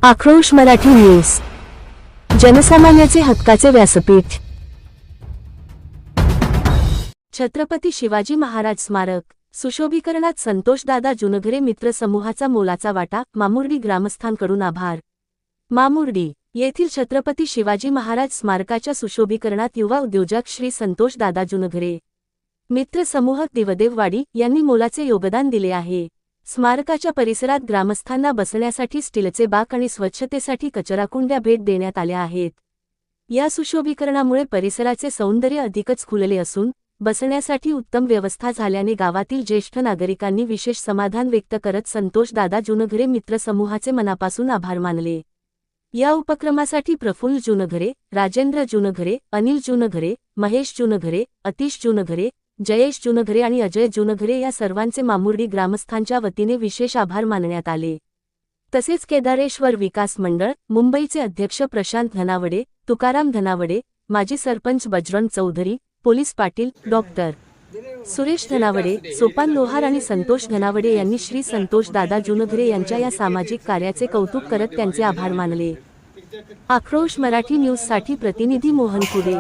आक्रोश मराठी न्यूज, जनसामान्याचे हक्काचे व्यासपीठ। छत्रपती शिवाजी महाराज स्मारक सुशोभीकरणात संतोषदादा जुनघरे मित्र समूहाचा मोलाचा वाटा, मामुर्डी ग्रामस्थांकडून आभार। मामुर्डी येथील छत्रपती शिवाजी महाराज स्मारकाच्या सुशोभीकरणात युवा उद्योजक श्री संतोषदादा जुनघरे मित्र समूह दिवदेववाडी यांनी मोलाचे योगदान दिले आहे। स्मारकाच्या परिसरात ग्रामस्थांना बसण्यासाठी स्टीलचे बाक आणि स्वच्छतेसाठी कचराकुंड्या भेट देण्यात आल्या आहेत। या सुशोभीकरणामुळे परिसराचे सौंदर्य अधिकच खुलले असून बसण्यासाठी उत्तम व्यवस्था झाल्याने गावातील ज्येष्ठ नागरिकांनी विशेष समाधान व्यक्त करत संतोषदादा जुनघरे मित्र समूहाचे मनापासून आभार मानले। या उपक्रमासाठी प्रफुल्ल जुनघरे, राजेंद्र जुनघरे, अनिल जुनघरे, महेश जुनघरे, अतिश जुनघरे, जयेश जुनघरे आणि अजय जुनघरे या सर्वांचे मामुर्डी ग्रामस्थांच्या वतीने विशेष आभार मानण्यात आले। तसेच केदारेश्वर विकास मंडळ मुंबईचे अध्यक्ष प्रशांत धनावडे, तुकाराम धनावडे, माजी सरपंच बजरंग चौधरी, पोलीस पाटील डॉक्टर सुरेश धनावडे, सोपान लोहार आणि संतोष धनावडे यांनी श्री संतोषदादा जुनघरे यांच्या या सामाजिक कार्याचे कौतुक करत त्यांचे आभार मानले। आक्रोश मराठी न्यूज साठी प्रतिनिधी मोहन कुडे।